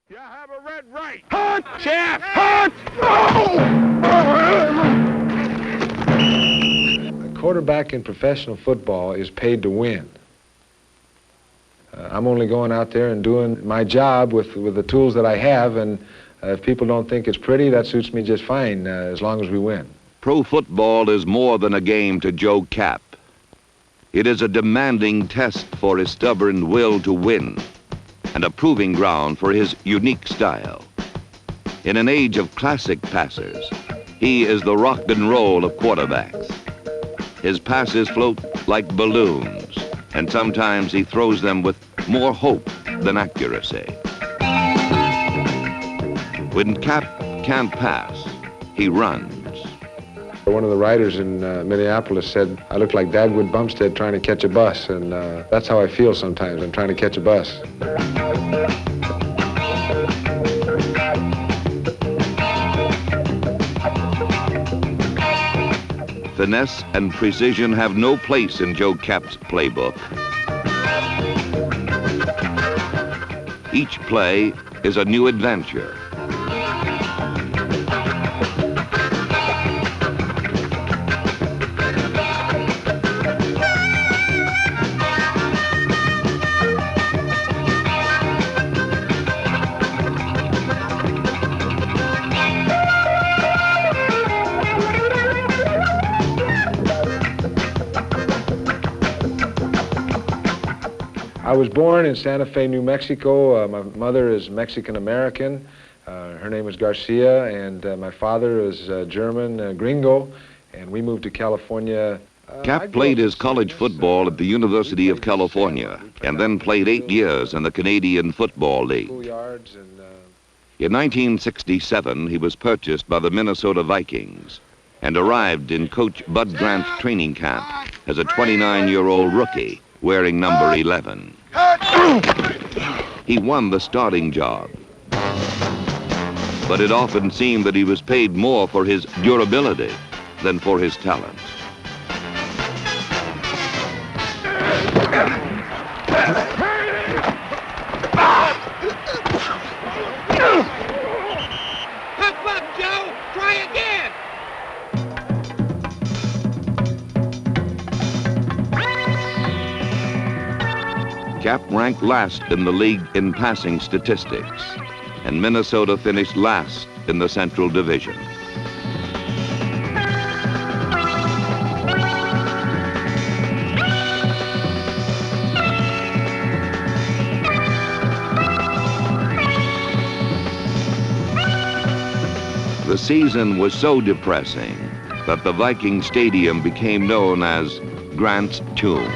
You have a red right. Hunt! Jeff! Hunt! A quarterback in professional football is paid to win. I'm only going out there and doing my job with the tools that I have, and if people don't think it's pretty, that suits me just fine, as long as we win. Pro football is more than a game to Joe Kapp. It is a demanding test for his stubborn will to win, and a proving ground for his unique style. In an age of classic passers, he is the rock and roll of quarterbacks. His passes float like balloons, and sometimes he throws them with more hope than accuracy. When Kapp can't pass, he runs. One of the writers in Minneapolis said, I look like Dagwood Bumstead trying to catch a bus, and that's how I feel sometimes. I'm trying to catch a bus. Finesse and precision have no place in Joe Kapp's playbook. Each play is a new adventure. I was born in Santa Fe, New Mexico. My mother is Mexican-American. Her name is Garcia, and my father is German, gringo, and we moved to California. Kapp played his college football at the University of California and then played 8 years in the Canadian Football League. In 1967, he was purchased by the Minnesota Vikings and arrived in Coach Bud Grant's training camp as a 29-year-old rookie wearing number 11. He won the starting job, but it often seemed that he was paid more for his durability than for his talent. Hop up, Joe! Try again! Kapp ranked last in the league in passing statistics, and Minnesota finished last in the Central Division. The season was so depressing that the Viking Stadium became known as Grant's Tomb.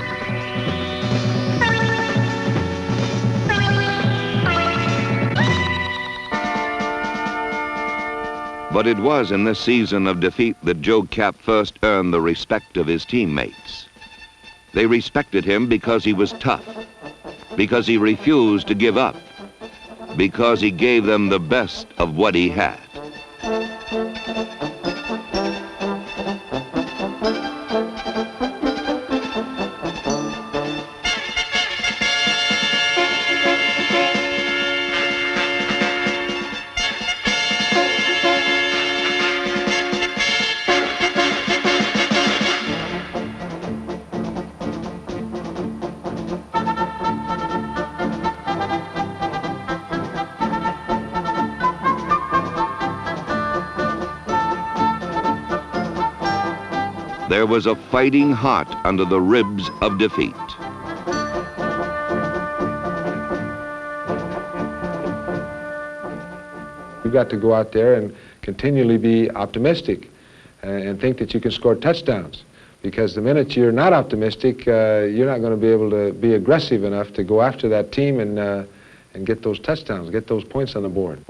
But it was in this season of defeat that Joe Kapp first earned the respect of his teammates. They respected him because he was tough, because he refused to give up, because he gave them the best of what he had. There was a fighting heart under the ribs of defeat. You've got to go out there and continually be optimistic and think that you can score touchdowns. Because the minute you're not optimistic, you're not going to be able to be aggressive enough to go after that team and get those touchdowns, get those points on the board.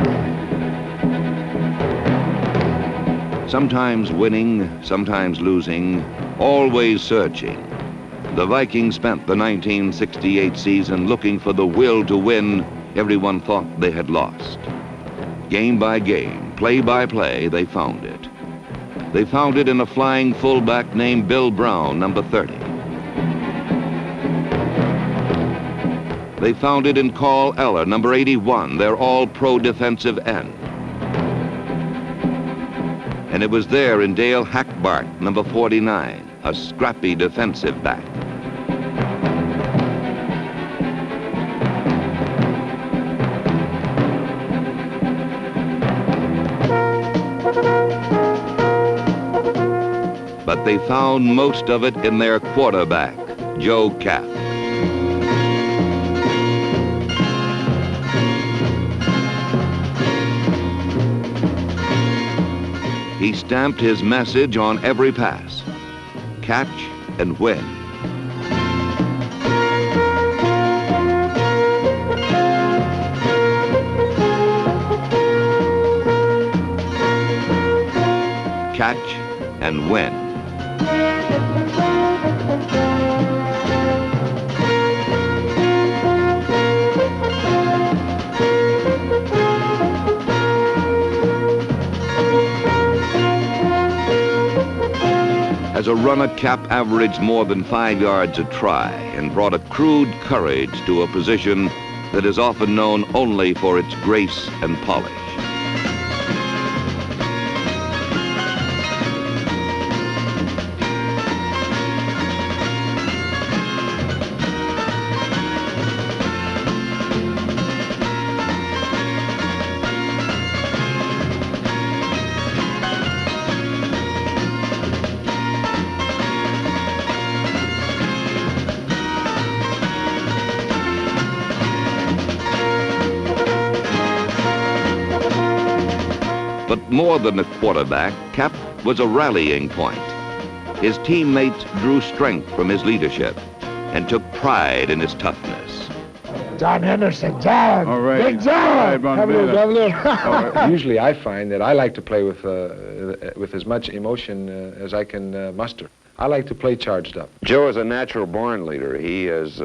Sometimes winning, sometimes losing, always searching. The Vikings spent the 1968 season looking for the will to win everyone thought they had lost. Game by game, play by play, they found it. They found it in a flying fullback named Bill Brown, number 30. They found it in Carl Eller, number 81, their all-pro defensive end. And it was there in Dale Hackbart, number 49, a scrappy defensive back. But they found most of it in their quarterback, Joe Kapp. He stamped his message on every pass: catch and win. Catch and win. As a runner, Kapp averaged more than 5 yards a try and brought a crude courage to a position that is often known only for its grace and polish. But more than a quarterback, Kapp was a rallying point. His teammates drew strength from his leadership and took pride in his toughness. John Henderson, John! All right. Big John! All right, Have a little, have a little. Usually I find that I like to play with as much emotion as I can muster. I like to play charged up. Joe is a natural-born leader. He is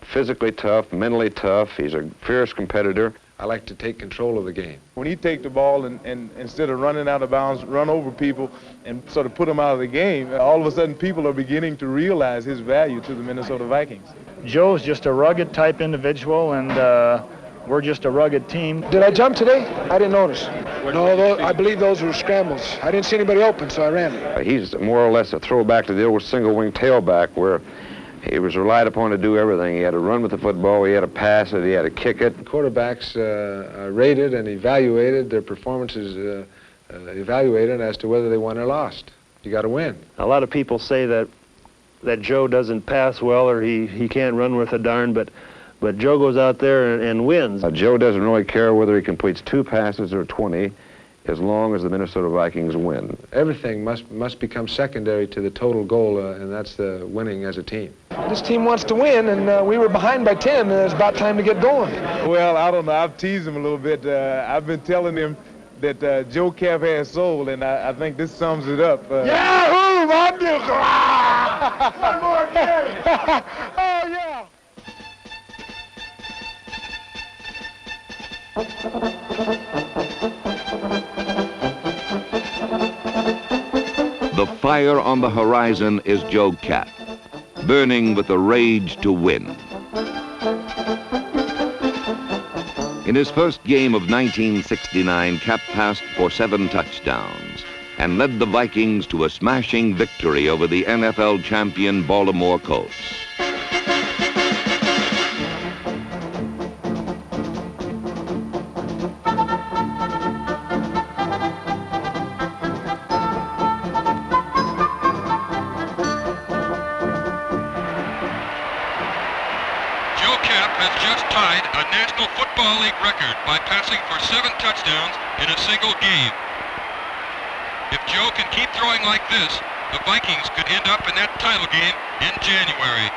physically tough, mentally tough. He's a fierce competitor. I like to take control of the game. When he take the ball and instead of running out of bounds, run over people and sort of put them out of the game, all of a sudden people are beginning to realize his value to the Minnesota Vikings. Joe's just a rugged type individual, and we're just a rugged team. Did I jump today? I didn't notice. No, I believe those were scrambles. I didn't see anybody open, so I ran. He's more or less a throwback to the old single-wing tailback where he was relied upon to do everything. He had to run with the football, he had to pass it, he had to kick it. Quarterbacks are rated and evaluated, their performances evaluated as to whether they won or lost. You got to win. A lot of people say that Joe doesn't pass well or he can't run worth a darn, but Joe goes out there and wins. Joe doesn't really care whether he completes 2 passes or 20 as long as the Minnesota Vikings win. Everything must become secondary to the total goal, and that's the winning as a team. This team wants to win, and we were behind by 10, and it's about time to get going. Well, I don't know. I've teased him a little bit. I've been telling him that Joe Kapp has soul, and I think this sums it up. Yahoo! One more game! Oh, yeah! The fire on the horizon is Joe Kapp, burning with the rage to win. In his first game of 1969, Kapp passed for 7 touchdowns and led the Vikings to a smashing victory over the NFL champion Baltimore Colts. Joe Kapp has just tied a National Football League record by passing for 7 touchdowns in a single game. If Joe can keep throwing like this, the Vikings could end up in that title game in January.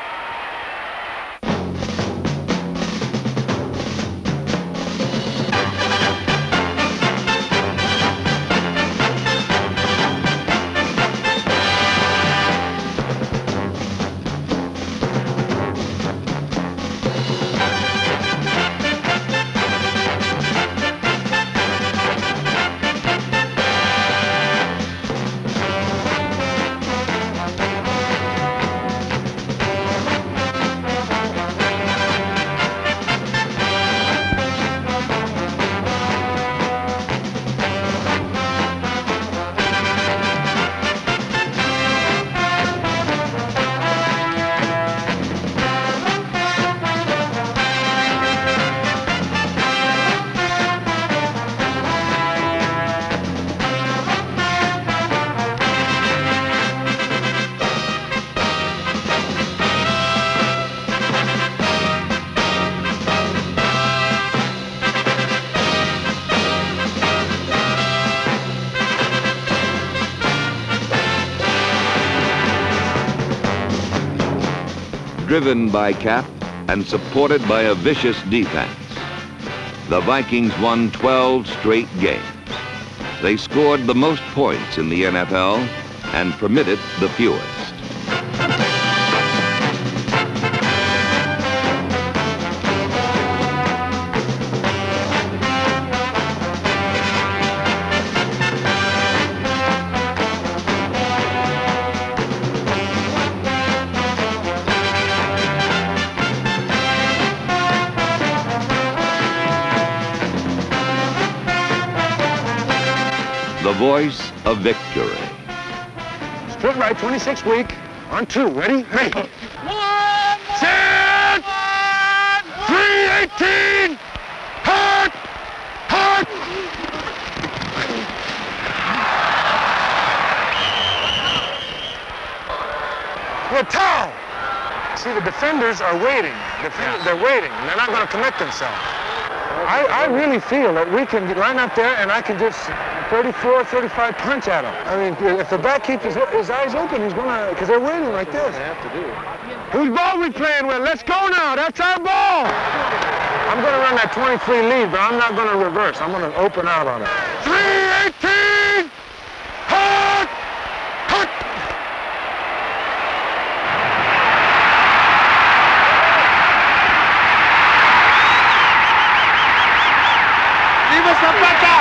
driven by Kapp and supported by a vicious defense. The Vikings won 12 straight games. They scored the most points in the NFL and permitted the fewest. The voice of victory. Split right, 26 week. On 2. Ready? Ready. 10! 318! Hard! Hard! The towel! See, the defenders are waiting. They're waiting. They're not going to commit themselves. I really feel that we can get right up there and I can just 34, 35 punch at him. I mean, if the back keeps his eyes open, he's going to, because they're waiting like this. Whose ball we playing with? Let's go now. That's our ball. I'm going to run that 23 lead, but I'm not going to reverse. I'm going to open out on it. 318! Hard! Hard! Viva Zapata!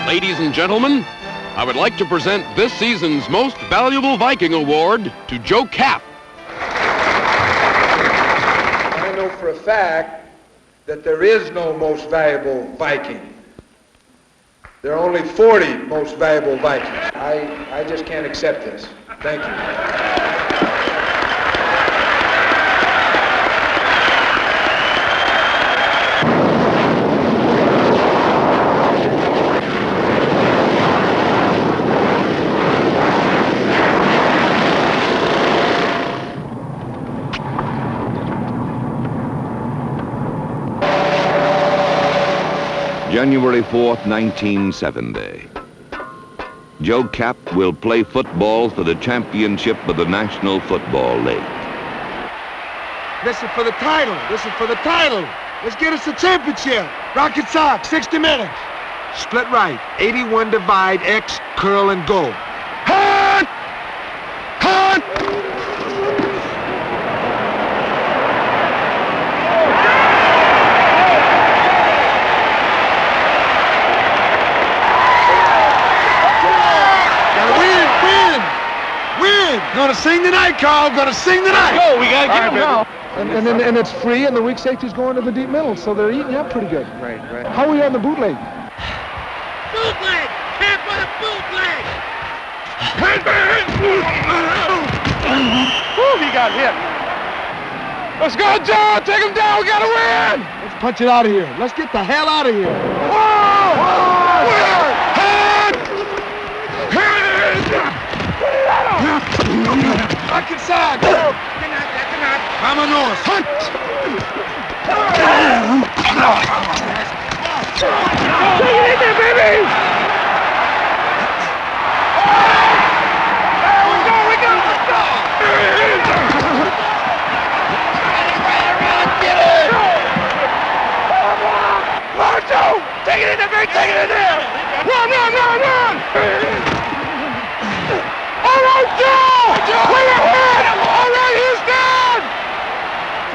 Ladies and gentlemen, I would like to present this season's Most Valuable Viking Award to Joe Kapp. I know for a fact that there is no most valuable Viking. There are only 40 most valuable Vikings. I just can't accept this. Thank you. January 4th, 1970. Joe Kapp will play football for the championship of the National Football League. This is for the title. This is for the title. Let's get us the championship. Rocket Sox, 60 minutes. Split right, 81 divide, X, curl, and go. Hard! Hard! Gonna sing tonight, Carl. Gonna sing tonight. Go. We gotta get him now. And it's free, and the weak safety's going to the deep middle, so they're eating up pretty good. Right. How are we on the bootleg? Bootleg! Camp on a bootleg! He got hit. Let's go, Joe. Take him down. We gotta win. Let's punch it out of here. Let's get the hell out of here. Back inside. Vámonos. Hunt. Take it in there, baby. There we go. Let's go. Get it. Marco, take it in there, baby. Take it in there. Run. All right, Joe! Way ahead! All right, Houston!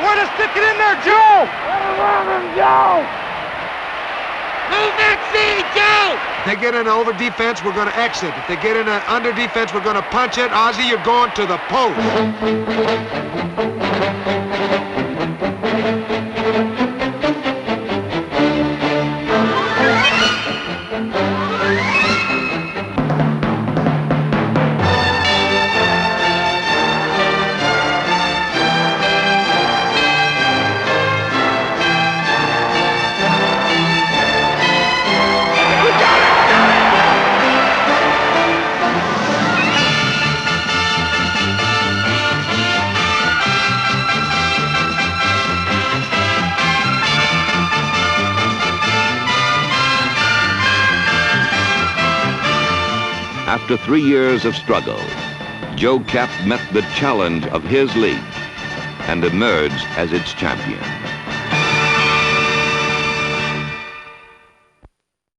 Way to stick it in there, Joe! Joe! Move that seat, Joe! If they get in an over defense, we're going to exit. If they get in an under defense, we're going to punch it. Ozzie, you're going to the post. After 3 years of struggle, Joe Kapp met the challenge of his league and emerged as its champion.